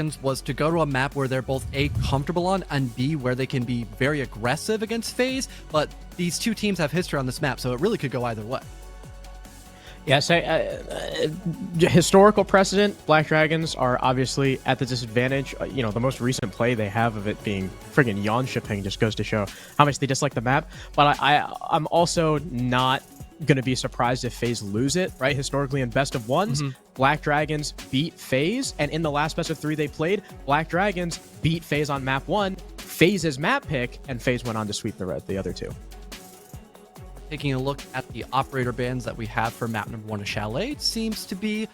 Dragons was to go to a map where they're both A, comfortable on, and B, where they can be very aggressive against FaZe, but these two teams have history on this map, so it really could go either way. Yes, historical precedent, Black Dragons are obviously at the disadvantage. You know, the most recent play they have of it being friggin' yawn shipping just goes to show how much they dislike the map. But I'm also not going to be surprised if FaZe lose it, right? Historically, in best of ones, Black Dragons beat FaZe, and in the last best of 3 they played, Black Dragons beat FaZe on map 1, FaZe's map pick, and FaZe went on to sweep the other 2. Taking a look at the operator bans that we have for map number 1 of Chalet, it seems to be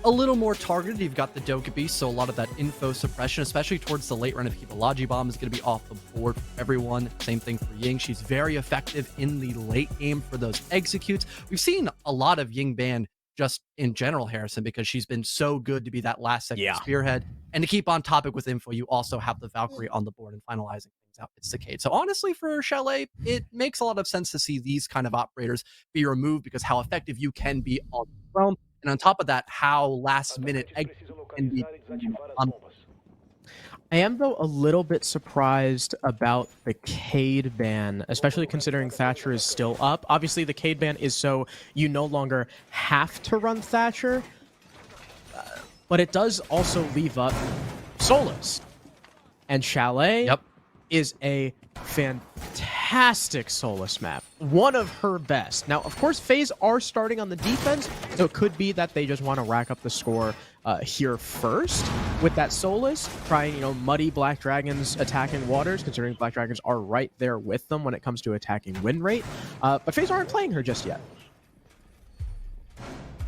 a little more targeted. You've got the Doka Beast, so a lot of that info suppression, especially towards the late run of Hipology Bomb, is going to be off the board for everyone. Same thing for Ying. She's very effective in the late game for those executes. We've seen a lot of Ying banned just in general, Harrison, because she's been so good to be that last second spearhead. And to keep on topic with info, you also have the Valkyrie on the board and finalizing things out. It's Decade. So honestly, for Chalet, it makes a lot of sense to see these kind of operators be removed because how effective you can be on the realm. And on top of that, how last minute can be. I am, though, a little bit surprised about the Cade ban, especially considering Thatcher is still up. Obviously, the Cade ban is so you no longer have to run Thatcher, but it does also leave up Solas. And Chalet is a fantastic Solas map. One of her best. Now, of course, FaZe are starting on the defense, so it could be that they just want to rack up the score here first with that Solas, trying, muddy Black Dragons attacking waters, considering Black Dragons are right there with them when it comes to attacking win rate. But FaZe aren't playing her just yet.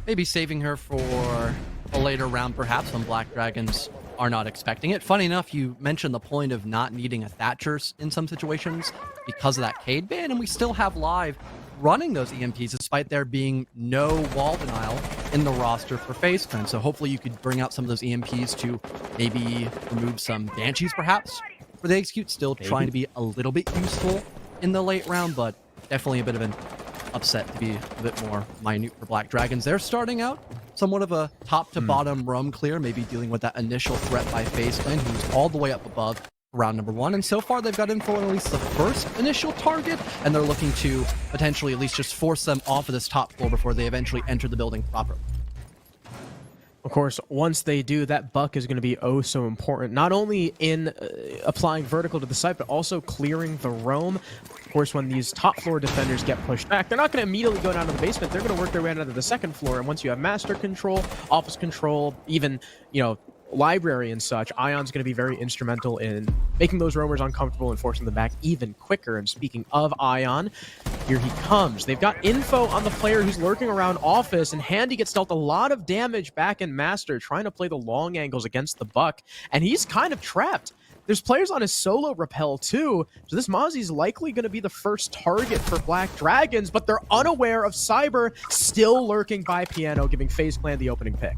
Maybe saving her for a later round, perhaps, when Black Dragons are not expecting it. Funny enough, you mentioned the point of not needing a Thatcher in some situations because of that Cade ban, and we still have Live running those EMPs despite there being no wall denial in the roster for FaZe Clan. So hopefully you could bring out some of those EMPs to maybe remove some Banshees perhaps for the execute. Still trying to be a little bit useful in the late round, but definitely a bit of an upset to be a bit more minute for Black Dragons. They're starting out somewhat of a top to bottom roam clear, maybe dealing with that initial threat by FaZe Clan, who's all the way up above round number 1, and so far they've got info on at least the first initial target, and they're looking to potentially at least just force them off of this top floor before they eventually enter the building properly. Of course, once they do, that buck is going to be oh so important, not only in applying vertical to the site, but also clearing the roam. Of course, when these top floor defenders get pushed back, they're not going to immediately go down to the basement. They're going to work their way down to the second floor, and once you have master control, office control, even, library and such, Ion's going to be very instrumental in making those roamers uncomfortable and forcing them back even quicker. And speaking of Ion, here he comes. They've got info on the player who's lurking around office, and Handy gets dealt a lot of damage back in Master, trying to play the long angles against the Buck, and he's kind of trapped. There's players on his solo rappel too, so this Mozzie's likely going to be the first target for Black Dragons, but they're unaware of Cyber still lurking by Piano, giving FaZe Clan the opening pick.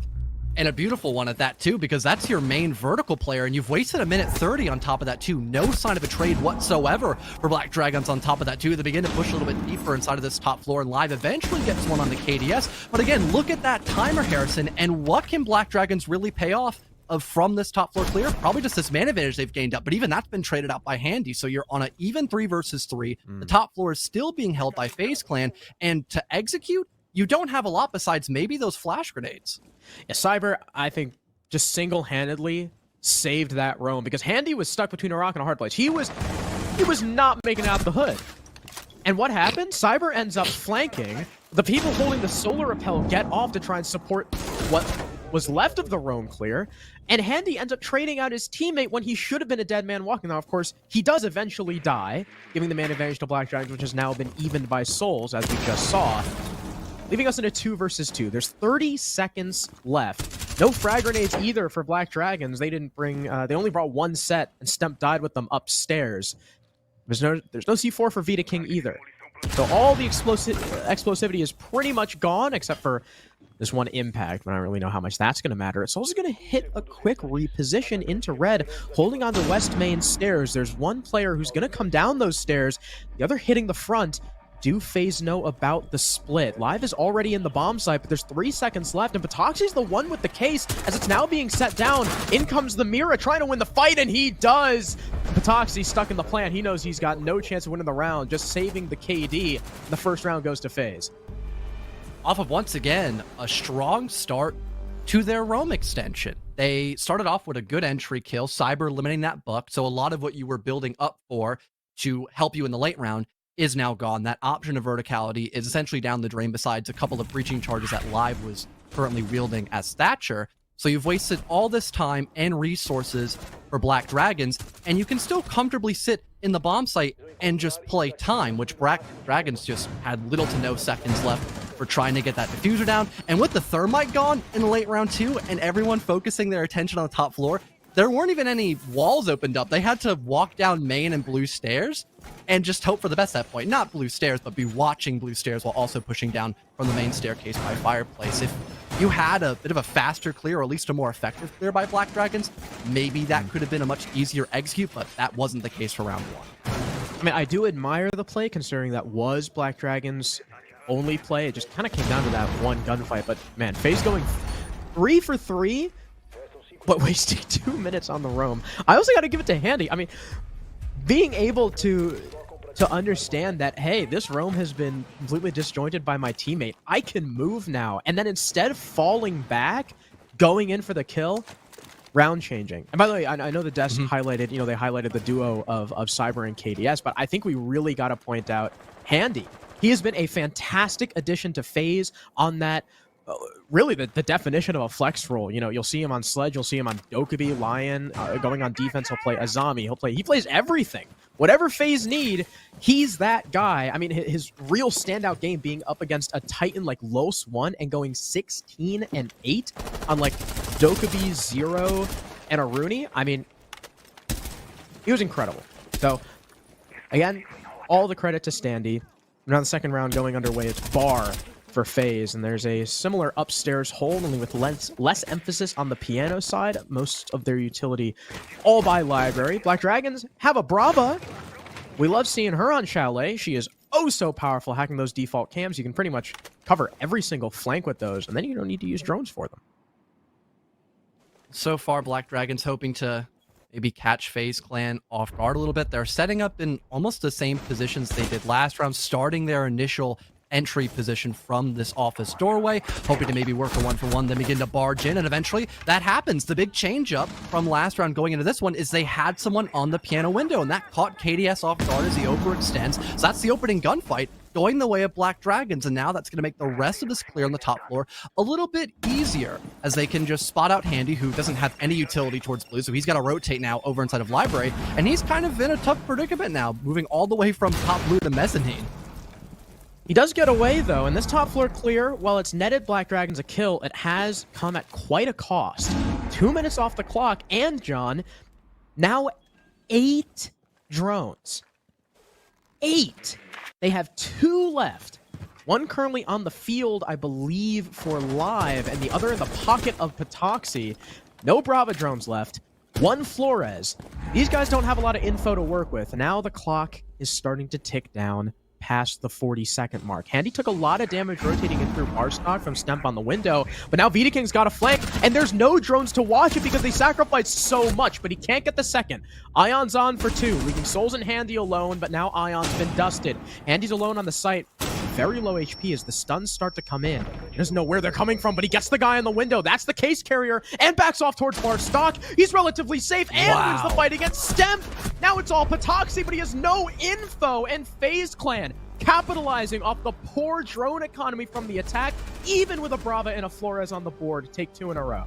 And a beautiful one at that too, because that's your main vertical player, and you've wasted a minute 30 on top of that too. No sign of a trade whatsoever for Black Dragons on top of that too. They begin to push a little bit deeper inside of this top floor, and Live eventually gets one on the KDS. But again, look at that timer, Harrison, and what can Black Dragons really pay off from this top floor clear? Probably just this man advantage they've gained up, but even that's been traded out by Handy. So you're on an even 3 versus 3. The top floor is still being held by FaZe Clan, and to execute, you don't have a lot besides maybe those flash grenades. Yeah, Cyber, I think, just single-handedly saved that roam because Handy was stuck between a rock and a hard place. He was not making it out the hood. And what happened? Cyber ends up flanking. The people holding the solar rappel get off to try and support what was left of the roam clear, and Handy ends up trading out his teammate when he should have been a dead man walking. Now, of course, he does eventually die, giving the man advantage to Black Dragons, which has now been evened by souls, as we just saw, leaving us in a 2 versus 2. There's 30 seconds left. No frag grenades either for Black Dragons. They didn't bring, they only brought 1 set, and Stemp died with them upstairs. There's no C4 for Vita King either. So all the explosivity is pretty much gone, except for this 1 impact, but I don't really know how much that's going to matter. It's also going to hit a quick reposition into red, holding on to West Main stairs. There's 1 player who's going to come down those stairs, the other hitting the front. do FaZe know about the split? Live is already in the bomb site, but there's 3 seconds left, and Patoxi's the one with the case as it's now being set down. In comes the Mira trying to win the fight, and he does. Patoxi stuck in the plant. He knows he's got no chance of winning the round, just saving the KD. The first round goes to FaZe. Off of, once again, a strong start to their roam extension. They started off with a good entry kill, Cyber eliminating that buck, so a lot of what you were building up for to help you in the late round is now gone. That option of verticality is essentially down the drain, besides a couple of breaching charges that Live was currently wielding as Thatcher. So you've wasted all this time and resources for Black Dragons, and you can still comfortably sit in the bomb site and just play time, which Black Dragons just had little to no seconds left for trying to get that diffuser down. And with the thermite gone in the late round too, and everyone focusing their attention on the top floor, there weren't even any walls opened up. They had to walk down main and blue stairs and just hope for the best at that point. Not blue stairs, but be watching blue stairs while also pushing down from the main staircase by fireplace. If you had a bit of a faster clear, or at least a more effective clear by Black Dragons, maybe that could have been a much easier execute, but that wasn't the case for round one. I mean, I do admire the play, considering that was Black Dragon's only play. It just kind of came down to that one gunfight, but man, FaZe going 3 for 3, but wasting 2 minutes on the roam. I also got to give it to Handy. I mean, being able to understand that, hey, this roam has been completely disjointed by my teammate. I can move now. And then instead of falling back, going in for the kill, round changing. And by the way, I know the desk highlighted, they highlighted the duo of Cyber and KDS, but I think we really got to point out Handy. He has been a fantastic addition to FaZe on that, really the definition of a flex role. You'll see him on Sledge, you'll see him on Dokkaebi, Lion, going on defense, he'll play Azami, he plays everything. Whatever FaZe need, he's that guy. I mean, his real standout game being up against a Titan like Los 1 and going 16-8 on like Dokkaebi, Zero, and Aruni. I mean, he was incredible. So, again, all the credit to Standy. Now the second round going underway. It's Bar for FaZe, and there's a similar upstairs hold, only with less emphasis on the piano side. Most of their utility all by library. Black Dragons have a Brava. We love seeing her on Chalet. She is oh so powerful, hacking those default cams. You can pretty much cover every single flank with those, and then you don't need to use drones for them. So far, Black Dragons hoping to maybe catch FaZe Clan off guard a little bit. They're setting up in almost the same positions they did last round, starting their initial entry position from this office doorway, hoping to maybe work a 1-for-1, then begin to barge in, and eventually that happens. The big change up from last round going into this one is they had someone on the piano window, and that caught KDS off guard as he overextends. So that's the opening gunfight going the way of Black Dragons, and now that's going to make the rest of this clear on the top floor a little bit easier, as they can just spot out Handy, who doesn't have any utility towards blue, so he's got to rotate now over inside of Library, and he's kind of in a tough predicament now, moving all the way from top blue to mezzanine. He does get away, though, and this top floor clear, while it's netted Black Dragons a kill, it has come at quite a cost. 2 minutes off the clock, and John, now 8 drones. 8! They have 2 left. One currently on the field, I believe, for Live, and the other in the pocket of Patoxi. No Brava drones left. 1 Flores. These guys don't have a lot of info to work with. Now the clock is starting to tick down past the 40-second mark. Handy took a lot of damage rotating in through Barstock from Stemp on the window, but now Vita King's got a flank, and there's no drones to watch it because they sacrificed so much, but he can't get the second. Ion's on for 2, leaving Souls and Handy alone, but now Ion's been dusted. Handy's alone on the site. Very low HP as the stuns start to come in. He doesn't know where they're coming from, but he gets the guy on the window. That's the case carrier, and backs off towards Barstock. He's relatively safe and wins the fight against Stemp. Now it's all Patoxi, but he has no info, and FaZe Clan capitalizing off the poor drone economy from the attack, even with a Brava and a Flores on the board to take 2 in a row.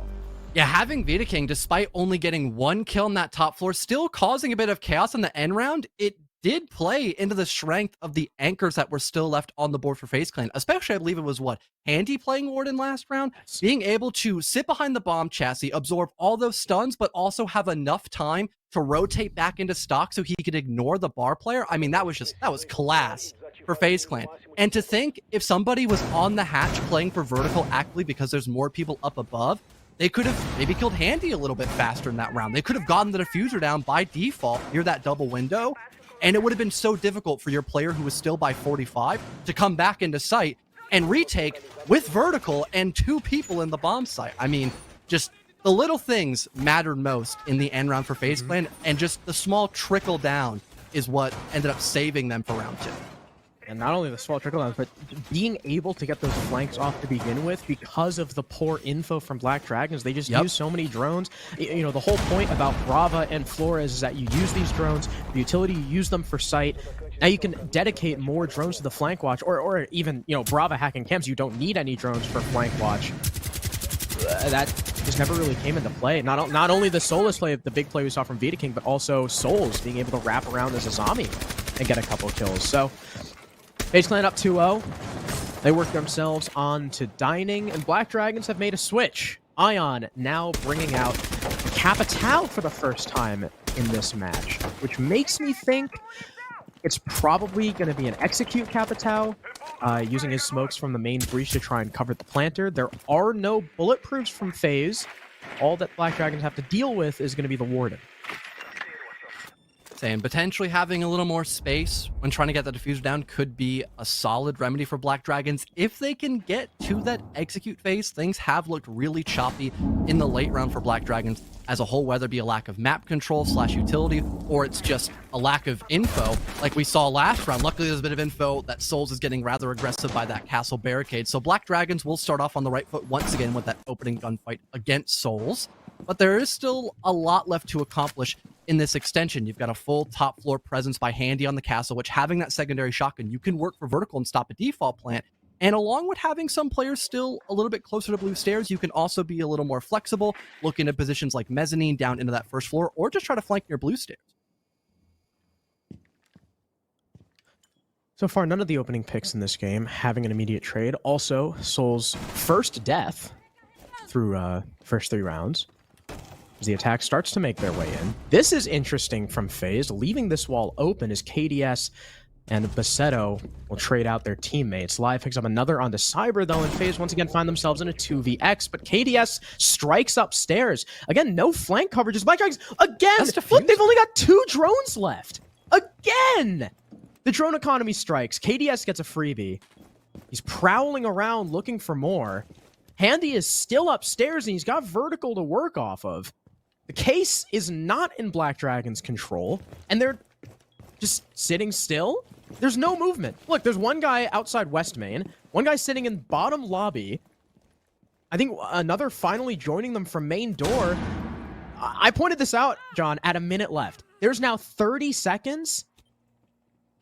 Yeah, having Vita King, despite only getting 1 kill on that top floor, still causing a bit of chaos in the end round, it did play into the strength of the anchors that were still left on the board for FaZe Clan. Especially, I believe it was, Handy playing Warden last round? Being able to sit behind the bomb chassis, absorb all those stuns, but also have enough time to rotate back into stock so he could ignore the bar player. I mean, that was class for FaZe Clan. And to think if somebody was on the hatch playing for vertical actively because there's more people up above, they could have maybe killed Handy a little bit faster in that round. They could have gotten the diffuser down by default near that double window And it would have been so difficult for your player who was still by 45 to come back into sight and retake with vertical and 2 people in the bomb site. I mean, just the little things mattered most in the end round for FaZe Clan, and just the small trickle down is what ended up saving them for round 2. And not only the small trickle downs, but being able to get those flanks off to begin with because of the poor info from Black Dragons. They just use so many drones. You know, the whole point about Brava and Flores is that you use these drones, the utility, you use them for sight. Now you can dedicate more drones to the flank watch, or even, you know, Brava hacking camps. You don't need any drones for flank watch. That just never really came into play. Not only the Solus play, the big play we saw from Vita King, but also Souls being able to wrap around as a zombie and get a couple kills. So FaZe Clan up 2-0. They work themselves on to Dining, and Black Dragons have made a switch. Ion now bringing out Capital for the first time in this match, which makes me think it's probably going to be an execute Capital, using his smokes from the main breach to try and cover the planter. There are no bulletproofs from FaZe. All that Black Dragons have to deal with is going to be the Warden. And potentially having a little more space when trying to get the diffuser down could be a solid remedy for Black Dragons. If they can get to that execute phase, things have looked really choppy in the late round for Black Dragons as a whole, whether it be a lack of map control / utility, or it's just a lack of info like we saw last round. Luckily, there's a bit of info that Souls is getting rather aggressive by that castle barricade. So Black Dragons will start off on the right foot once again with that opening gunfight against Souls. But there is still a lot left to accomplish in this extension. You've got a full top floor presence by Handy on the castle, which having that secondary shotgun, you can work for vertical and stop a default plant. And along with having some players still a little bit closer to blue stairs, you can also be a little more flexible, look into positions like mezzanine down into that first floor, or just try to flank near blue stairs. So far, none of the opening picks in this game having an immediate trade. Also, Soul's first death through first 3 rounds. As the attack starts to make their way in. This is interesting from FaZe. Leaving this wall open as KDS and Basetto will trade out their teammates. Live picks up another onto Cyber, though, and FaZe once again find themselves in a 2vx, but KDS strikes upstairs. Again, no flank coverages. Black Dragons, again! Look, they've only got 2 drones left! Again! The drone economy strikes. KDS gets a freebie. He's prowling around looking for more. Handy is still upstairs, and he's got vertical to work off of. The case is not in Black Dragon's control, and they're just sitting still. There's no movement. Look, there's one guy outside West Main, one guy sitting in bottom lobby. I think another finally joining them from main door. I pointed this out, John, at a minute left. There's now 30 seconds,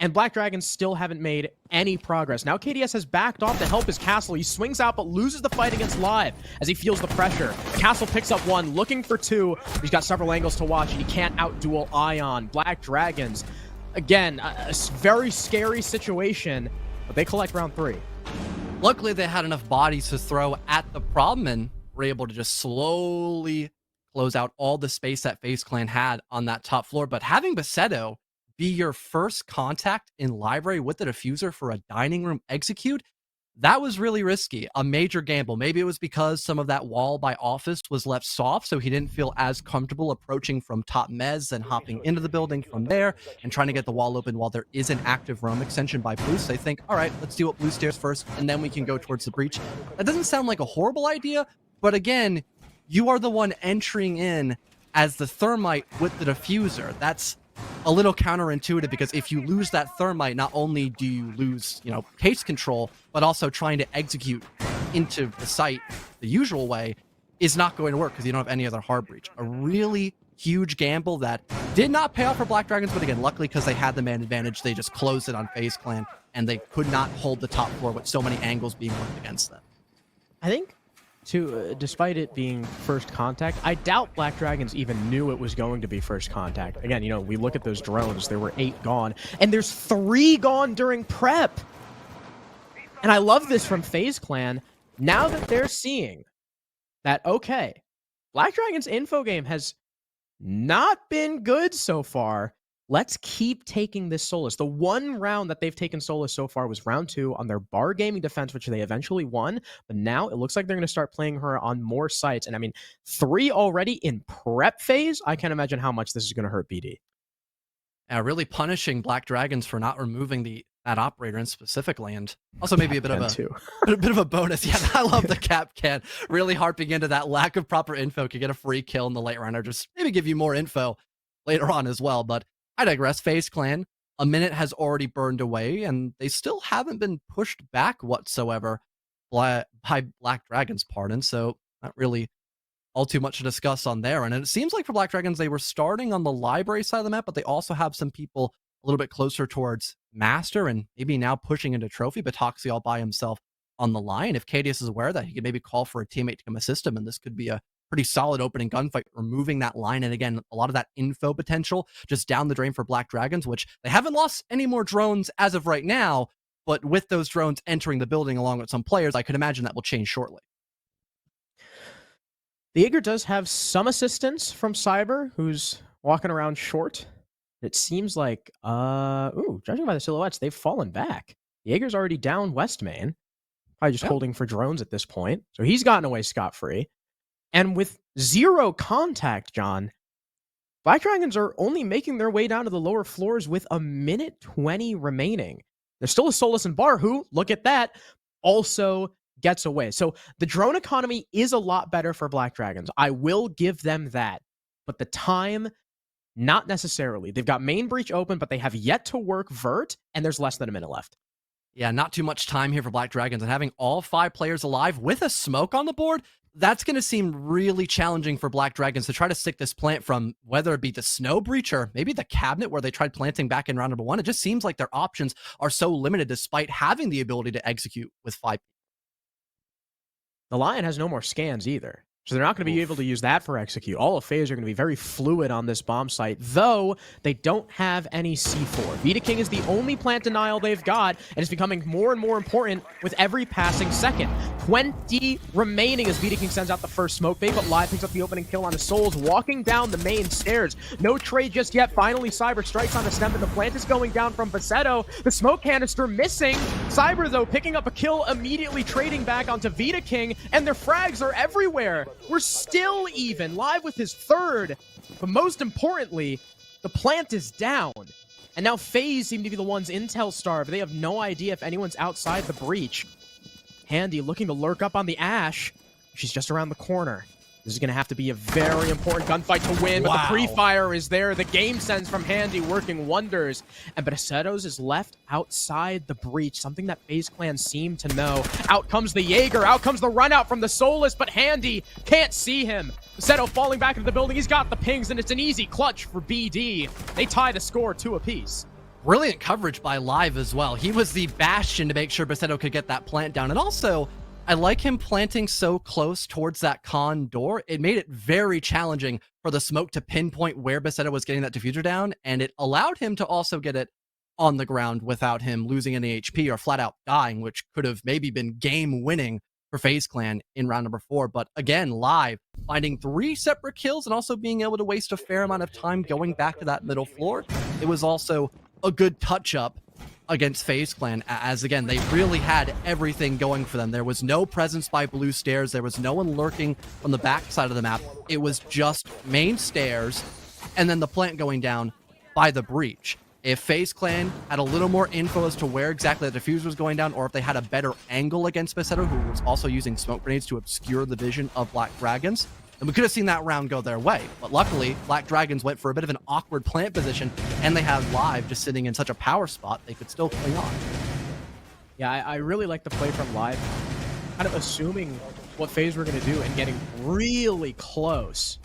and Black Dragons still haven't made any progress. Now KDS has backed off to help his castle. He swings out, but loses the fight against Live as he feels the pressure. Castle picks up 1, looking for 2. He's got several angles to watch, and he can't outduel Ion. Black Dragons, again, a very scary situation, but they collect round 3. Luckily, they had enough bodies to throw at the problem and were able to just slowly close out all the space that FaZe Clan had on that top floor. But having Basetto be your first contact in library with the diffuser for a dining room execute, that was really risky, a major gamble. Maybe it was because some of that wall by office was left soft, so he didn't feel as comfortable approaching from top mezz and hopping into the building from there and trying to get the wall open while there is an active roam extension by Boost. They think, all right, let's deal with blue stairs first, and then we can go towards the breach. That doesn't sound like a horrible idea, but again, you are the one entering in as the thermite with the diffuser. That's a little counterintuitive, because if you lose that thermite, not only do you lose, case control, but also trying to execute into the site the usual way is not going to work because you don't have any other hard breach. A really huge gamble that did not pay off for Black Dragons, but again, luckily because they had the man advantage, they just closed it on FaZe Clan, and they could not hold the top floor with so many angles being worked against them. I think, despite it being first contact, I doubt Black Dragons even knew it was going to be first contact. Again, we look at those drones, there were 8 gone, and there's 3 gone during prep. And I love this from FaZe Clan. Now that they're seeing that, okay, Black Dragon's info game has not been good so far. Let's keep taking this Solus. The one round that they've taken Solus so far was round 2 on their bar gaming defense, which they eventually won. But now it looks like they're going to start playing her on more sites. And I mean, 3 already in prep phase. I can't imagine how much this is going to hurt BD. Really punishing Black Dragons for not removing that operator in specifically, and also maybe a bit of a bonus. Yeah, I love the cap can. Really harping into that lack of proper info could get a free kill in the late round, or just maybe give you more info later on as well. But I digress. FaZe Clan, a minute has already burned away, and they still haven't been pushed back whatsoever by Black Dragons, pardon. So not really all too much to discuss on there. And it seems like for Black Dragons, they were starting on the library side of the map, but they also have some people a little bit closer towards Master and maybe now pushing into Trophy, but Toxie all by himself on the line. If KDS is aware of that, he could maybe call for a teammate to come assist him, and this could be a pretty solid opening gunfight, removing that line. And again, a lot of that info potential just down the drain for Black Dragons, which they haven't lost any more drones as of right now, but with those drones entering the building along with some players, I could imagine that will change shortly. The Jaeger does have some assistance from Cyber, who's walking around short. It seems like, judging by the silhouettes, they've fallen back. The Jaeger's already down West Main, probably just holding for drones at this point. So he's gotten away scot-free. And with zero contact, John, Black Dragons are only making their way down to the lower floors with a minute 20 remaining. There's still a Solus and Bar who, look at that, also gets away. So the drone economy is a lot better for Black Dragons. I will give them that. But the time, not necessarily. They've got main breach open, but they have yet to work vert, and there's less than a minute left. Yeah, not too much time here for Black Dragons, and having all 5 players alive with a smoke on the board, that's going to seem really challenging for Black Dragons to try to stick this plant from whether it be the snow breach or maybe the cabinet where they tried planting back in round number 1. It just seems like their options are so limited despite having the ability to execute with 5 people. The Lion has no more scans either. So they're not going to be able to use that for execute. All of FaZe are going to be very fluid on this bomb site, though they don't have any C4. Vita King is the only plant denial they've got, and it's becoming more and more important with every passing second. 20 remaining as Vita King sends out the first smoke bait, but Live picks up the opening kill on his Souls, walking down the main stairs. No trade just yet. Finally, Cyber strikes on the stem, and the plant is going down from Basetto. The smoke canister missing. Cyber, though, picking up a kill, immediately trading back onto Vita King, and their frags are everywhere. We're still even. Live with his third. But most importantly, the plant is down. And now FaZe seem to be the ones intel starved. They have no idea if anyone's outside the breach. Handy looking to lurk up on the Ash. She's just around the corner. This is going to have to be a very important gunfight to win, but the pre-fire is there. The game sense from Handy working wonders. And Basetto's is left outside the breach, something that FaZe Clan seem to know. Out comes the Jaeger, out comes the run out from the Solus, but Handy can't see him. Basetto falling back into the building. He's got the pings, and it's an easy clutch for BD. They tie the score 2 apiece. Brilliant coverage by Live as well. He was the bastion to make sure Basetto could get that plant down. And also, I like him planting so close towards that con door. It made it very challenging for the smoke to pinpoint where Basetto was getting that diffuser down, and it allowed him to also get it on the ground without him losing any HP or flat out dying, which could have maybe been game winning for FaZe Clan in round number 4. But again, Live finding 3 separate kills and also being able to waste a fair amount of time going back to that middle floor. It was also a good touch-up against FaZe Clan, as again, they really had everything going for them. There was no presence by blue stairs. There was no one lurking on the back side of the map. It was just main stairs and then the plant going down by the breach. If FaZe Clan had a little more info as to where exactly the diffuser was going down, or if they had a better angle against Basetto, who was also using smoke grenades to obscure the vision of Black Dragons, then we could have seen that round go their way. But luckily, Black Dragons went for a bit of an awkward plant position, and they have Live just sitting in such a power spot, they could still cling on. Yeah, I really like the play from Live. Kind of assuming what FaZe were going to do and getting really close.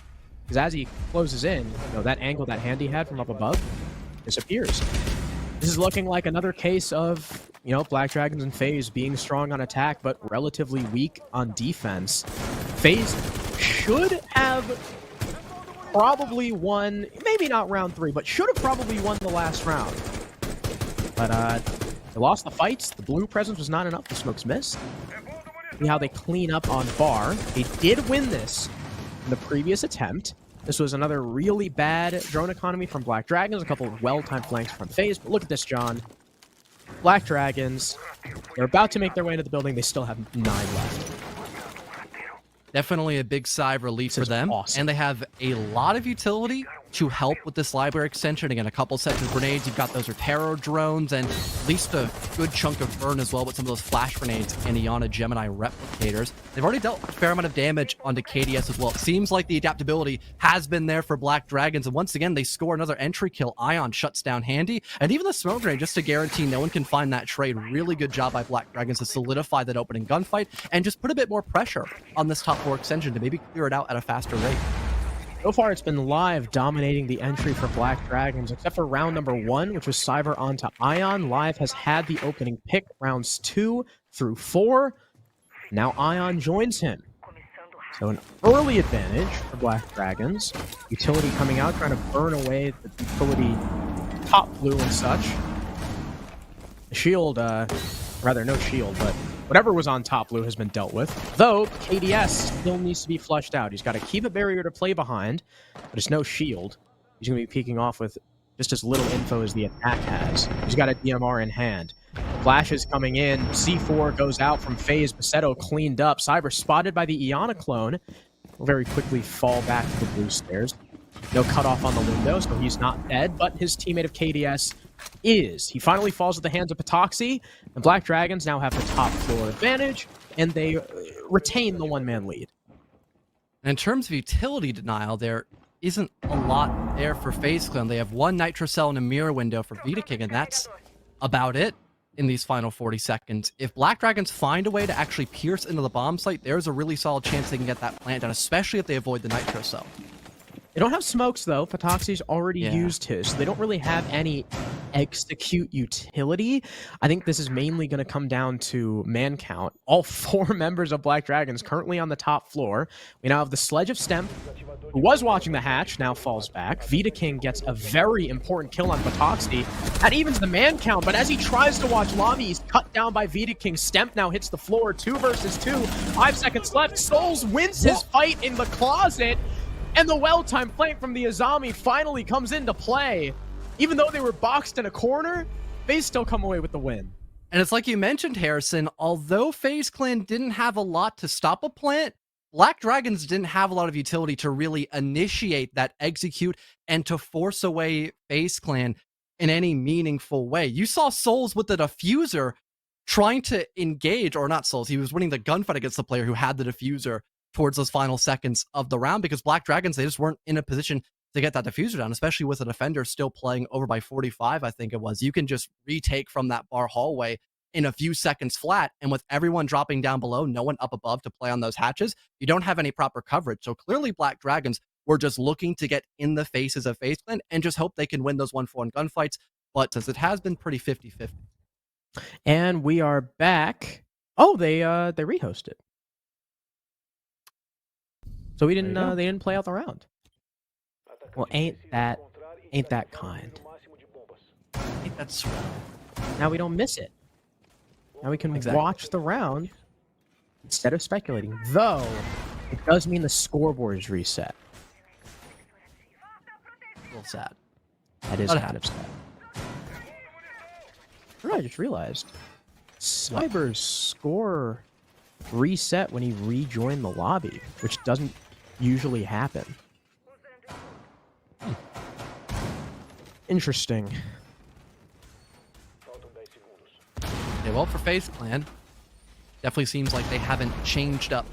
Because as he closes in, that angle that Handy had from up above disappears. This is looking like another case of, Black Dragons and FaZe being strong on attack, but relatively weak on defense. FaZe should have probably won, maybe not round 3, but should have probably won the last round. But they lost the fights. The blue presence was not enough. The smokes missed. See how they clean up on Bar. They did win this in the previous attempt. This was another really bad drone economy from Black Dragons. A couple of well-timed flanks from FaZe. But look at this, John. Black Dragons, they're about to make their way into the building. They still have 9 left. Definitely a big sigh of relief for them. Awesome. And they have a lot of utility to help with this library extension. Again, a couple sets of grenades. You've got those Rotero drones and at least a good chunk of burn as well with some of those flash grenades and Iana Gemini replicators. They've already dealt a fair amount of damage onto KDS as well. It seems like the adaptability has been there for Black Dragons, and once again, they score another entry kill. Ion shuts down Handy, and even the smoke grenade, just to guarantee no one can find that trade. Really good job by Black Dragons to solidify that opening gunfight and just put a bit more pressure on this top 4 extension to maybe clear it out at a faster rate. So far, it's been Live dominating the entry for Black Dragons, except for round number 1, which was Cyber onto Ion. Live has had the opening pick rounds 2 through 4. Now Ion joins him. So an early advantage for Black Dragons. Utility coming out, trying to burn away the utility top blue and such. The shield, rather no shield, but whatever was on top blue has been dealt with. Though, KDS still needs to be flushed out. He's got to keep a barrier to play behind, but it's no shield. He's going to be peeking off with just as little info as the attack has. He's got a DMR in hand. Flash is coming in. C4 goes out from FaZe. Basetto cleaned up. Cyber spotted by the Iana clone. Will very quickly fall back to the blue stairs. No cutoff on the window, so he's not dead, but his teammate of KDS is. He finally falls at the hands of Patoxy, and Black Dragons now have the top floor advantage, and they retain the one-man lead. In terms of utility denial, there isn't a lot there for FaZe Clan. They have one Nitro Cell and a mirror window for Vita King, and that's about it in these final 40 seconds. If Black Dragons find a way to actually pierce into the bomb site, there's a really solid chance they can get that plant down, especially if they avoid the Nitro Cell. They don't have smokes, though. Patoxy's already used his, so they don't really have any execute utility. I think this is mainly going to come down to man count. All 4 members of Black Dragons currently on the top floor. We now have the Sledge of Stemp, who was watching the hatch, now falls back. Vita King gets a very important kill on Patoxy. That evens the man count, but as he tries to watch lobby, he's cut down by Vita King. Stemp now hits the floor, 2 versus 2. 5 seconds left. Souls wins his fight in the closet. And the well-timed flank from the Azami finally comes into play. Even though they were boxed in a corner, they still come away with the win. And it's like you mentioned, Harrison, although FaZe Clan didn't have a lot to stop a plant, Black Dragons didn't have a lot of utility to really initiate that execute and to force away FaZe Clan in any meaningful way. You saw Souls with the diffuser trying to engage, or not Souls, he was winning the gunfight against the player who had the diffuser towards those final seconds of the round, because Black Dragons, they just weren't in a position to get that diffuser down, especially with a defender still playing over by 45, I think it was. You can just retake from that bar hallway in a few seconds flat, and with everyone dropping down below, no one up above to play on those hatches, you don't have any proper coverage. So clearly Black Dragons were just looking to get in the faces of FaZe Clan and just hope they can win those 1-4-1 gunfights, but since it has been pretty 50-50. And we are back. Oh, they rehosted. So they didn't play out the round. Well, ain't that kind? Ain't that swell? Now we don't miss it. Now we can watch the round instead of speculating. Though it does mean the scoreboard is reset. A little sad. That is kind of sad. I just realized Cyber's score reset when he rejoined the lobby, which doesn't usually happen. Interesting. Okay, well, for FaZe Clan, definitely seems like they haven't changed up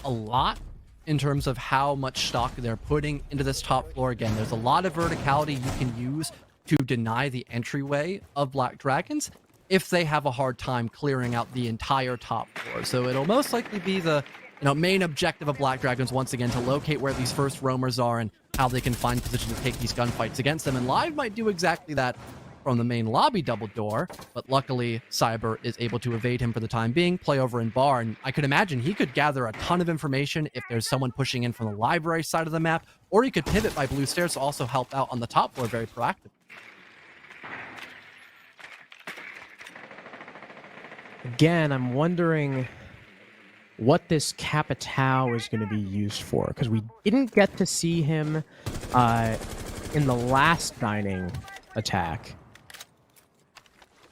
a lot in terms of how much stock they're putting into this top floor. Again, there's a lot of verticality you can use to deny the entryway of Black Dragons if they have a hard time clearing out the entire top floor. So it'll most likely be the main objective of Black Dragons once again to locate where these first roamers are and how they can find position to take these gunfights against them. And Live might do exactly that from the main lobby double door, but luckily Cyber is able to evade him for the time being, play over in bar, and I could imagine he could gather a ton of information if there's someone pushing in from the library side of the map, or he could pivot by blue stairs to also help out on the top floor very proactively. Again, I'm wondering what this Capitao is going to be used for, because we didn't get to see him in the last dining attack.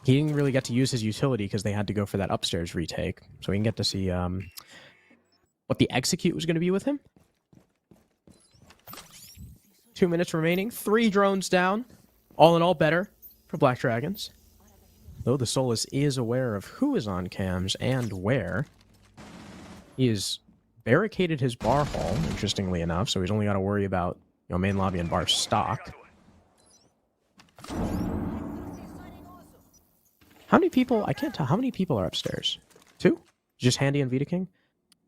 He didn't really get to use his utility because they had to go for that upstairs retake, so we can get to see what the execute was going to be with him. 2 minutes remaining. 3 drones down. All in all, better for Black Dragons. Though the Solus is aware of who is on cams and where. He has barricaded his bar hall, interestingly enough, so he's only got to worry about main lobby and bar stock. How many people? I can't tell. How many people are upstairs? 2? Just Handy and Vita King?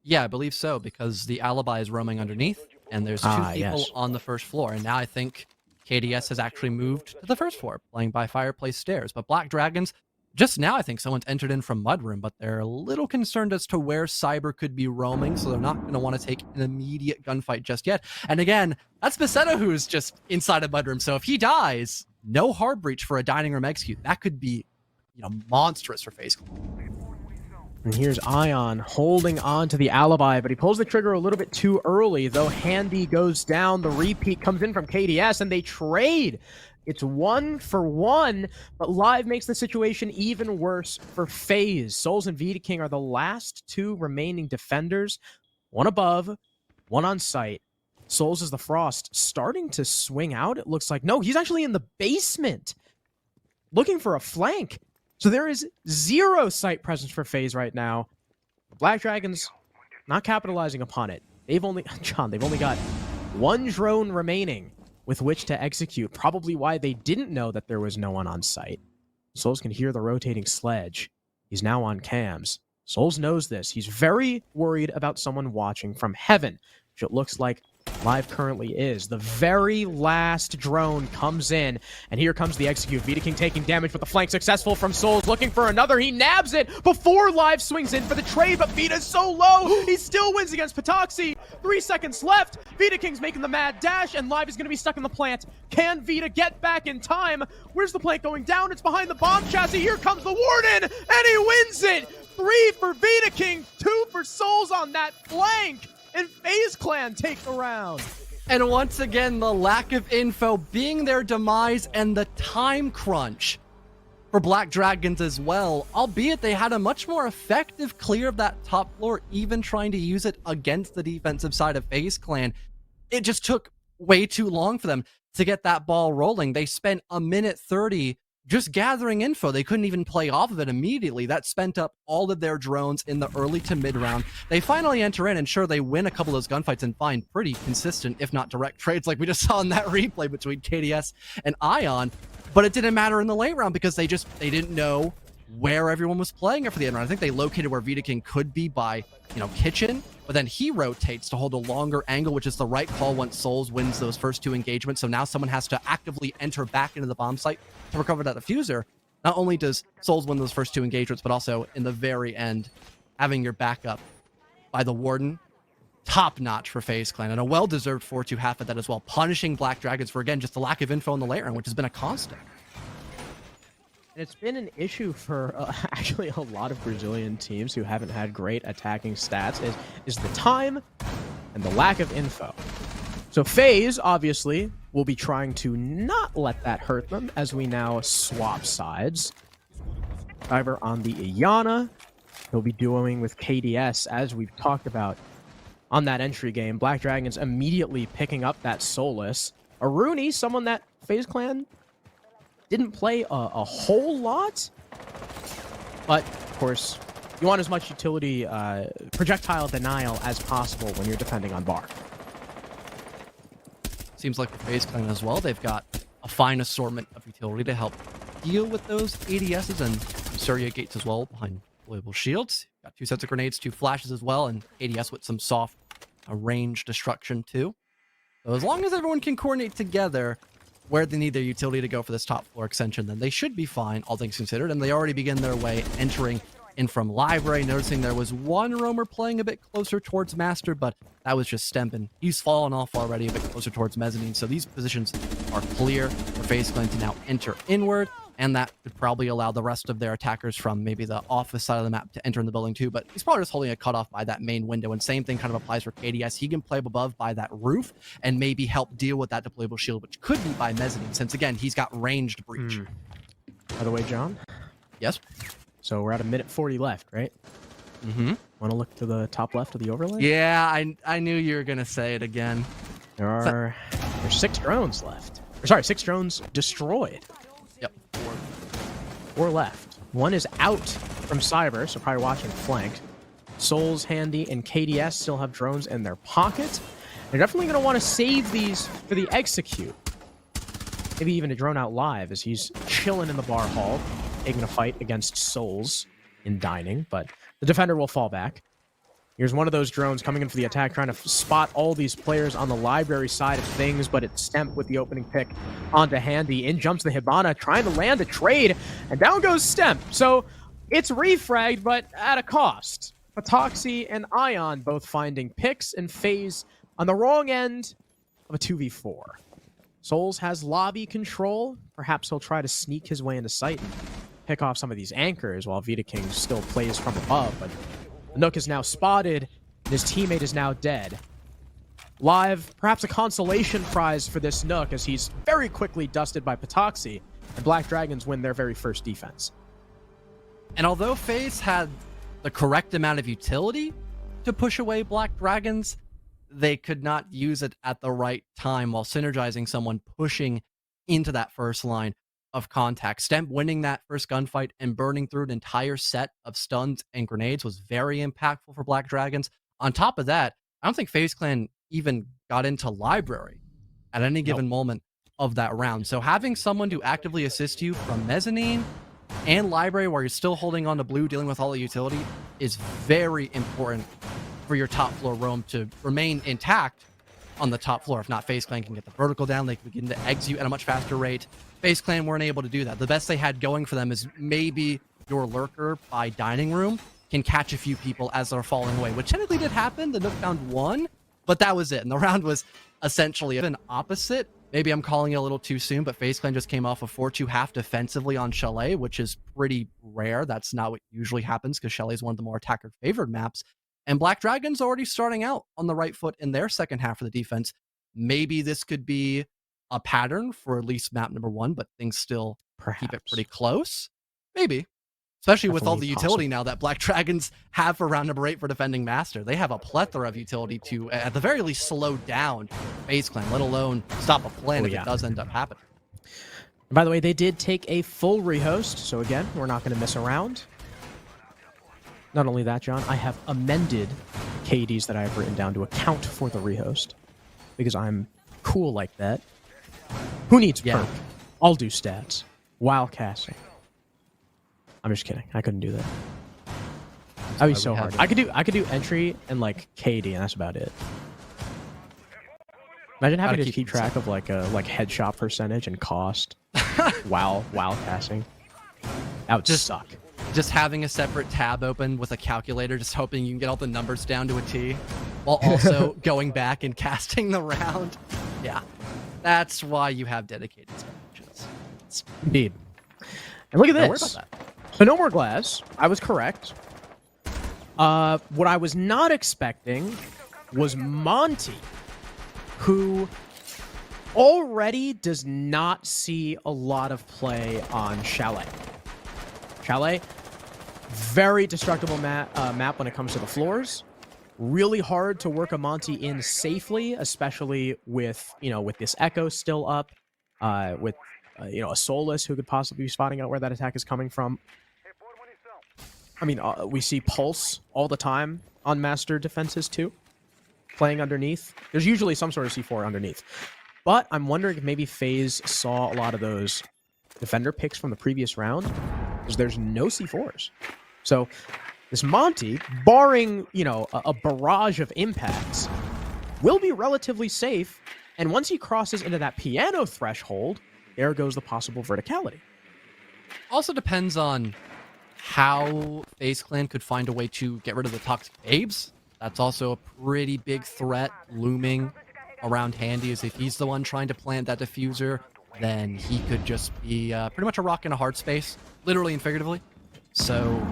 Yeah, I believe so, because the alibi is roaming underneath, and there's 2 people on the first floor. And now I think KDS has actually moved to the first floor, playing by fireplace stairs. But Black Dragons, just now I think someone's entered in from Mudroom, but they're a little concerned as to where Cyber could be roaming, so they're not going to want to take an immediate gunfight just yet. And again, that's Besetto who's just inside of Mudroom, so if he dies, no hard breach for a dining room execute. That could be, monstrous for FaZe. And here's Ion holding on to the alibi, but he pulls the trigger a little bit too early, though Handy goes down. The repeat comes in from KDS, and they trade. It's 1 for 1, but Live makes the situation even worse for FaZe. Souls and Vita King are the last 2 remaining defenders. 1 above, 1 on site. Souls is the Frost starting to swing out. It looks like, no, he's actually in the basement looking for a flank. So there is 0 site presence for FaZe right now. The Black Dragons not capitalizing upon it. They've only got 1 drone remaining with which to execute. Probably why they didn't know that there was no one on site. Souls can hear the rotating sledge. He's now on cams. Souls knows this. He's very worried about someone watching from heaven, which it looks like Live currently is. The very last drone comes in, and here comes the execute. Vita King taking damage, but the flank successful from Souls, looking for another. He nabs it before Live swings in for the trade, but Vita's so low, he still wins against Patoxy. 3 seconds left. Vita King's making the mad dash, and Live is going to be stuck in the plant. Can Vita get back in time? Where's the plant going down? It's behind the bomb chassis. Here comes the Warden, and he wins it. 3 for Vita King, 2 for Souls on that flank. And FaZe Clan take the round. And once again, the lack of info being their demise and the time crunch for Black Dragons as well, albeit they had a much more effective clear of that top floor, even trying to use it against the defensive side of FaZe Clan. It just took way too long for them to get that ball rolling. They spent 1:30 just gathering info. They couldn't even play off of it immediately. That spent up all of their drones in the early to mid round. They finally enter in, and sure, they win a couple of those gunfights and find pretty consistent, if not direct trades, like we just saw in that replay between KDS and Ion. But it didn't matter in the late round because they didn't know where everyone was playing it for the end round. I think they located where Vita King could be by, Kitchen, but then he rotates to hold a longer angle, which is the right call once Souls wins those first 2 engagements. So now someone has to actively enter back into the bomb site to recover that diffuser. Not only does Souls win those first 2 engagements, but also in the very end, having your backup by the Warden, top notch for FaZe Clan, and a well-deserved 4-2 half at that as well, punishing Black Dragons for, again, just the lack of info in the late round, which has been a constant. And it's been an issue for actually a lot of Brazilian teams who haven't had great attacking stats, is the time and the lack of info. So FaZe, obviously, will be trying to not let that hurt them as we now swap sides. Cyber on the Iana. He'll be duoing with KDS, as we've talked about on that entry game. Black Dragons immediately picking up that Solus. Aruni, someone that FaZe Clan didn't play a whole lot, but of course, you want as much utility, projectile denial as possible when you're defending on bar. Seems like for FaZe Clan as well, they've got a fine assortment of utility to help deal with those ADSs and Surya gates as well behind deployable shields. Got 2 sets of grenades, 2 flashes as well, and ADS with some soft range destruction too. So as long as everyone can coordinate together where they need their utility to go for this top floor extension, then they should be fine, all things considered. And they already begin their way entering in from library, noticing there was 1 roamer playing a bit closer towards Master, but that was just Stempen. He's fallen off already a bit closer towards Mezzanine, so these positions are clear for FaZe Clan to now enter inward, and that could probably allow the rest of their attackers from maybe the office side of the map to enter in the building too, but he's probably just holding a cutoff by that main window, and same thing kind of applies for KDS. He can play up above by that roof and maybe help deal with that deployable shield, which could be by Mezzanine, since again, he's got ranged breach. By the way, John? Yes? So we're at 1:40 left, right? Mm-hmm. Want to look to the top left of the overlay? Yeah, I knew you were going to say it again. There There's 6 drones left. Or, sorry, 6 drones destroyed. Yep. 4 left. 1 is out from Cyber, so probably watching flanked. Souls, Handy, and KDS still have drones in their pocket. They're definitely going to want to save these for the execute. Maybe even a drone out live as he's chilling in the bar hall, taking a fight against Souls in dining, but the defender will fall back. Here's one of those drones coming in for the attack, trying to spot all these players on the library side of things, but it's Stemp with the opening pick onto Handy. In jumps the Hibana, trying to land a trade, and down goes Stemp. So it's refragged, but at a cost. Patoxy and Ion both finding picks, and FaZe on the wrong end of a 2v4. Souls has lobby control. Perhaps he'll try to sneak his way into sight and pick off some of these anchors while Vita King still plays from above, but Nook is now spotted, and his teammate is now dead. Live, perhaps a consolation prize for this Nook as he's very quickly dusted by Patoxy, and Black Dragons win their very first defense. And although FaZe had the correct amount of utility to push away Black Dragons, they could not use it at the right time while synergizing someone pushing into that first line of contact. Stemp winning that first gunfight and burning through an entire set of stuns and grenades was very impactful for Black Dragons. On top of that, I don't think FaZe Clan even got into library at any given moment of that round. So having someone to actively assist you from mezzanine and library while you're still holding on to blue, dealing with all the utility, is very important for your top floor roam to remain intact on the top floor. If not, FaZe Clan can get the vertical down. They can begin to execute at a much faster rate. FaZe Clan weren't able to do that. The best they had going for them is maybe your lurker by dining room can catch a few people as they're falling away, which technically did happen. The Nook found 1, but that was it. And the round was essentially an opposite. Maybe I'm calling it a little too soon, but FaZe Clan just came off a 4-2 half defensively on Chalet, which is pretty rare. That's not what usually happens because Chalet is one of the more attacker-favored maps. And Black Dragon's already starting out on the right foot in their second half of the defense. Maybe this could be a pattern for at least map number 1, but things still keep it pretty close. Maybe. Especially with all the utility now that Black Dragons have for round number 8 for defending Master. They have a plethora of utility to, at the very least, slow down FaZe Clan, let alone stop a plan if it does end up happening. And by the way, they did take a full rehost, so again, we're not going to miss a round. Not only that, John, I have amended KDs that I have written down to account for the rehost because I'm cool like that. Who needs perk? I'll do stats while casting. I'm just kidding. I couldn't do that. That'd be so hard. I could do entry and like KD, and that's about it. Imagine having to keep track of like headshot percentage and cost while casting. That would just suck. Just having a separate tab open with a calculator, just hoping you can get all the numbers down to a T, while also going back and casting the round. Yeah, that's why you have dedicated spreadsheets. Indeed. And look at this. So no more glass. I was correct. What I was not expecting was Monty, who already does not see a lot of play on Chalet. Chalet, very destructible map when it comes to the floors. Really hard to work a Monty in safely, especially with with this Echo still up, with a Solus who could possibly be spotting out where that attack is coming from. I mean, we see Pulse all the time on Master defenses too, playing underneath. There's usually some sort of C4 underneath. But I'm wondering if maybe FaZe saw a lot of those defender picks from the previous round, because there's no C4s. So this Monty, barring, a barrage of impacts, will be relatively safe. And once he crosses into that piano threshold, there goes the possible verticality. Also depends on how FaZe Clan could find a way to get rid of the toxic babes. That's also a pretty big threat looming around Handy, as if he's the one trying to plant that diffuser, then he could just be pretty much a rock in a hard space, literally and figuratively. So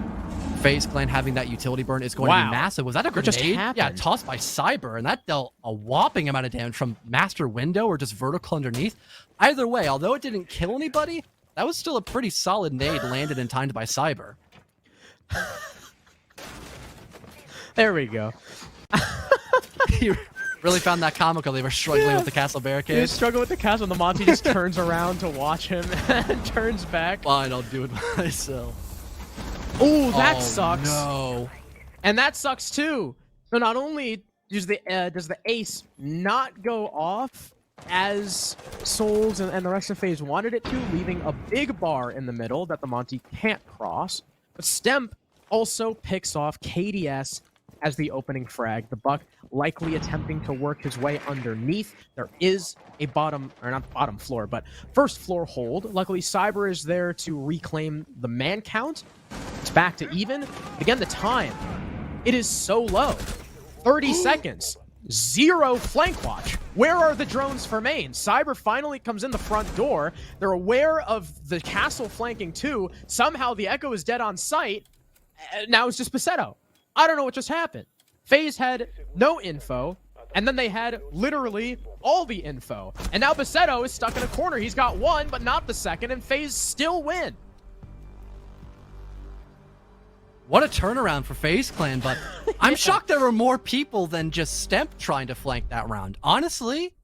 FaZe Clan having that utility burn is going to be massive. Was that a grenade? Yeah, tossed by Cyber, and that dealt a whopping amount of damage from Master window or just vertical underneath. Either way, although it didn't kill anybody, that was still a pretty solid nade landed and timed by Cyber. There we go. Really found that comical. They were struggling with the castle barricade. He struggled with the castle, and the Monty just turns around to watch him and turns back. Fine, I'll do it myself. Ooh, that sucks. No. And that sucks too. So not only does the ace not go off as Souls and the rest of FaZe wanted it to, leaving a big bar in the middle that the Monty can't cross, but Stemp also picks off KDS as the opening frag. The Buck likely attempting to work his way underneath. There is a bottom, or not bottom floor, but first floor hold. Luckily, Cyber is there to reclaim the man count. It's back to even. Again, the time, it is so low. 30 seconds. 0 flank watch. Where are the drones for main? Cyber finally comes in the front door. They're aware of the castle flanking too. Somehow the Echo is dead on sight. Now it's just Basetto. I don't know what just happened. FaZe had no info, and then they had literally all the info. And now Basetto is stuck in a corner. He's got one, but not the second, and FaZe still win. What a turnaround for FaZe Clan, but I'm shocked there were more people than just Stemp trying to flank that round. Honestly,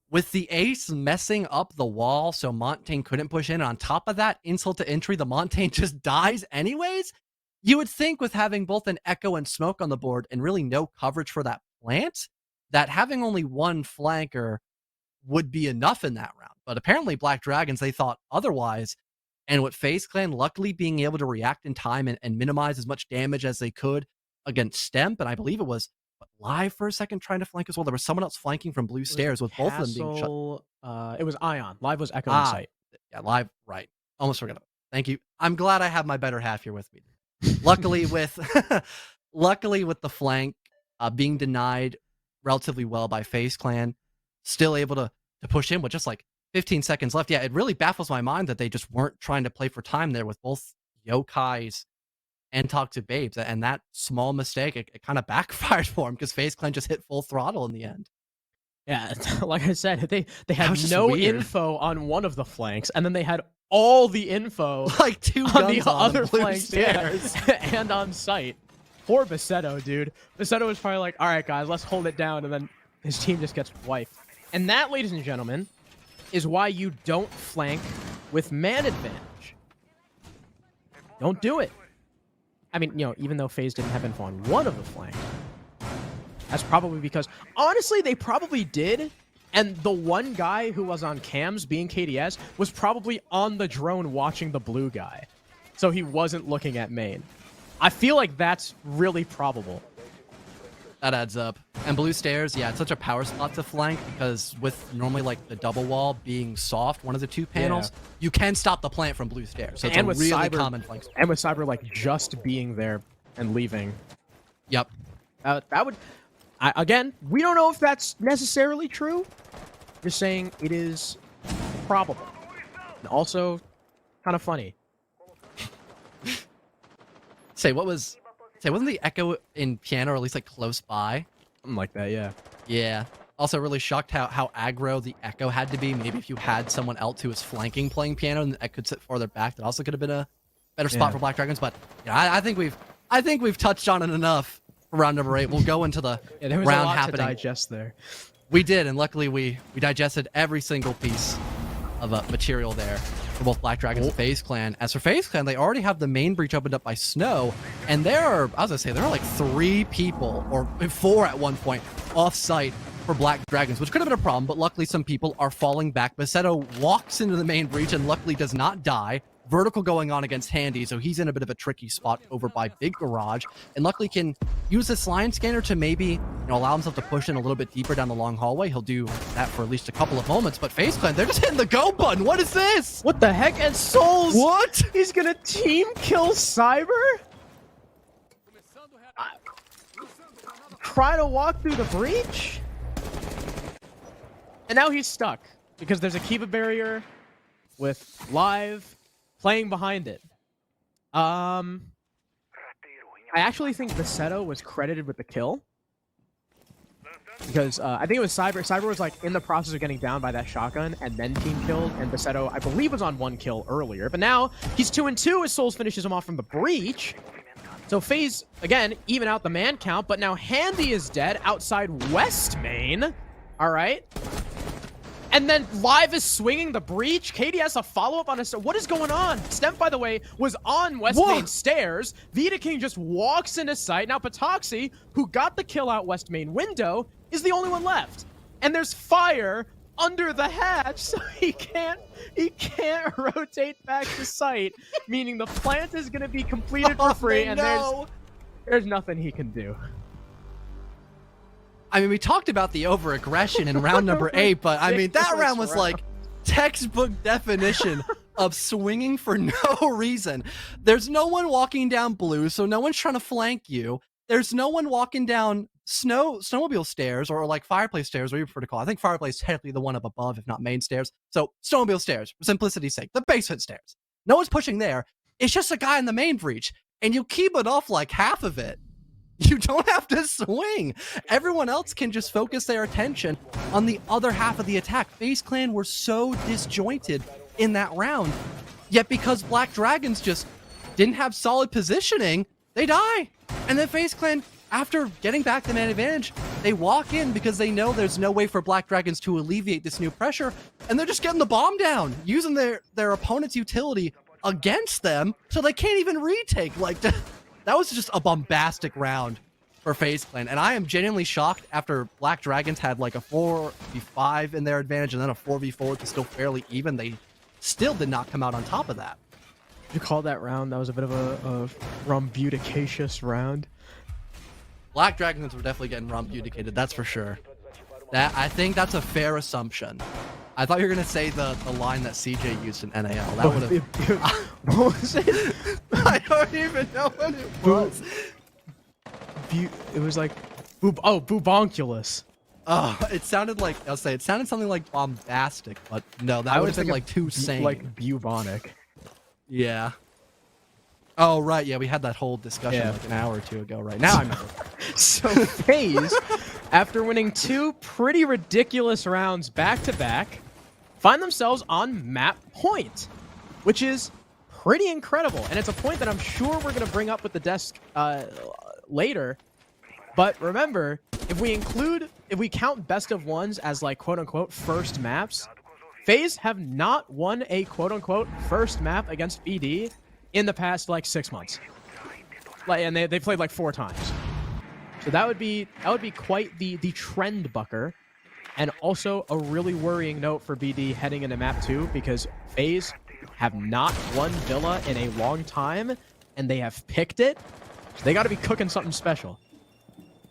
with the ace messing up the wall so Montaigne couldn't push in, on top of that, insult to injury, the Montaigne just dies anyways. You would think with having both an Echo and Smoke on the board and really no coverage for that plant, that having only one flanker would be enough in that round. But apparently Black Dragons, they thought otherwise. And with FaZe Clan luckily being able to react in time and minimize as much damage as they could against Stemp, and I believe it was Live for a second trying to flank as well. There was someone else flanking from blue stairs with both of them being shut. It was Ion. Live was Echo in sight. Yeah, Live, right. Almost forgot. Thank you. I'm glad I have my better half here with me. Luckily with the flank being denied relatively well by FaZe Clan, still able to push in with just like 15 seconds left. Yeah, it really baffles my mind that they just weren't trying to play for time there with both Yokais and Toxic Babes. And that small mistake, it kind of backfired for him because FaZe Clan just hit full throttle in the end. Yeah, like I said, they had no info on one of the flanks, and then they had all the info like two on the guns on other blue flanks stairs. and on site. Poor Basetto, dude. Basetto was probably like, all right, guys, let's hold it down, and then his team just gets wiped. And that, ladies and gentlemen, is why you don't flank with man advantage. Don't do it. I mean, you know, even though FaZe didn't have info on one of the flanks, that's probably because, honestly, they probably did, and the one guy who was on cams, being KDS, was probably on the drone watching the blue guy, so he wasn't looking at main. I feel like that's really probable. That adds up. And blue stairs, yeah, it's such a power spot to flank because with normally like the double wall being soft, one of the two panels, you can stop the plant from blue stairs. So it's and a with really Cyber, common flank spot. And with Cyber like just being there and leaving. Yep. That would... again, we don't know if that's necessarily true. Just saying it is probable. And also, kind of funny. Wasn't the Echo in piano or at least like close by? Something like that, yeah. Yeah. Also really shocked how aggro the Echo had to be. Maybe if you had someone else who was flanking playing piano and the Echo could sit farther back, that also could have been a better spot for Black Dragons. But yeah, I think we've touched on it enough for round number 8. We'll go into the there was round a lot happening. To digest there. We did, and luckily we digested every single piece of material there for both Black Dragons and FaZe Clan. As for FaZe Clan, they already have the main breach opened up by Snow, and there are like 3 people, or 4 at one point, off-site for Black Dragons, which could have been a problem, but luckily some people are falling back. Basetto walks into the main breach and luckily does not die. Vertical going on against Handy, so he's in a bit of a tricky spot over by Big Garage, and luckily can use this line scanner to maybe allow himself to push in a little bit deeper down the long hallway. He'll do that for at least a couple of moments, but FaZe Clan, they're just hitting the go button. What is this? What the heck? And Souls! What? He's gonna team kill Cyber? Try to walk through the breach? And now he's stuck, because there's a Kiva barrier with Live playing behind it. I actually think Basetto was credited with the kill. Because I think it was Cyber. Cyber was like in the process of getting down by that shotgun and then team killed. And Basetto, I believe, was on 1 kill earlier. But now he's 2-2 as Souls finishes him off from the breach. So FaZe, again, even out the man count, but now Handy is dead outside West Main. All right. And then Live is swinging the breach. KDS a follow-up on a... What is going on? Stemp, by the way, was on West Main stairs. Vita King just walks into sight. Now Patoxy, who got the kill out West Main window, is the only one left. And there's fire under the hatch, so he can't rotate back to site, meaning the plant is going to be completed for free, and there's nothing he can do. I mean, we talked about the over-aggression in round number 8, but I mean, that round was like textbook definition of swinging for no reason. There's no one walking down blue, so no one's trying to flank you. There's no one walking down snowmobile stairs or like fireplace stairs, or you prefer to call it. I think fireplace is technically the one up above, if not main stairs. So snowmobile stairs, for simplicity's sake, the basement stairs. No one's pushing there. It's just a guy in the main breach, and you keep it off like half of it. You don't have to swing. Everyone else can just focus their attention on the other half of the attack. FaZe Clan were so disjointed in that round, yet because Black Dragons just didn't have solid positioning, they die. And then FaZe Clan, after getting back the man advantage, they walk in because they know there's no way for Black Dragons to alleviate this new pressure, and they're just getting the bomb down, using their opponent's utility against them, so they can't even retake. Like, that was just a bombastic round for FaZe Clan, and I am genuinely shocked after Black Dragons had like a 4v5 in their advantage and then a 4v4 to still fairly even. They still did not come out on top of that. You call that round? That was a bit of a rumbuticacious round. Black Dragons were definitely getting rumbuticated, that's for sure. I think that's a fair assumption. I thought you were going to say the line that CJ used in NAL. That would have... What was it? I don't even know what it was. It was like... Boobonculous. Oh, it sounded like... I'll say, it sounded something like bombastic, but no, that would have been like too sane. Like bubonic. Yeah. Oh, right. Yeah, we had that whole discussion like an hour or two ago. Right now, I'm... So FaZe, after winning 2 pretty ridiculous rounds back-to-back, find themselves on map point, which is pretty incredible. And it's a point that I'm sure we're going to bring up with the desk later. But remember, if we count best of ones as like quote-unquote first maps, FaZe have not won a quote-unquote first map against BD in the past like 6 months. And they played like 4 times. So that would be quite the trend bucker, and also a really worrying note for BD heading into map 2, because FaZe have not won Villa in a long time, and they have picked it. So they got to be cooking something special.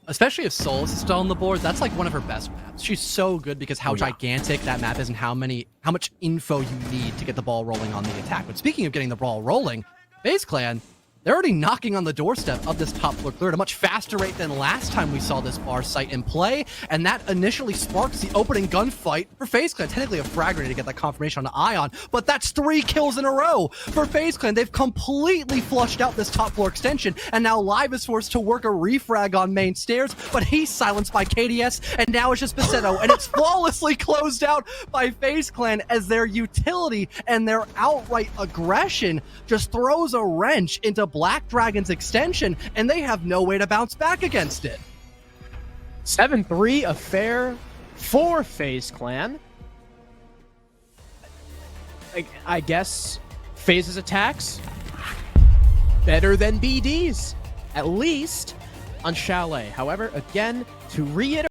Especially if Solus is still on the board, that's like one of her best maps. She's so good because how gigantic that map is and how much info you need to get the ball rolling on the attack. But speaking of getting the ball rolling, FaZe Clan, they're already knocking on the doorstep of this top floor clear at a much faster rate than last time we saw this bar site in play, and that initially sparks the opening gunfight for FaZe Clan. Technically a frag grenade to get that confirmation on Ion, but that's 3 kills in a row for FaZe Clan. They've completely flushed out this top floor extension, and now Live is forced to work a refrag on main stairs, but he's silenced by KDS, and now it's just Basetto, and it's flawlessly closed out by FaZe Clan as their utility and their outright aggression just throws a wrench into Black Dragon's extension, and they have no way to bounce back against it. 7-3 affair for FaZe Clan. I guess FaZe's attacks better than BD's, at least on Chalet. However, again, to reiterate,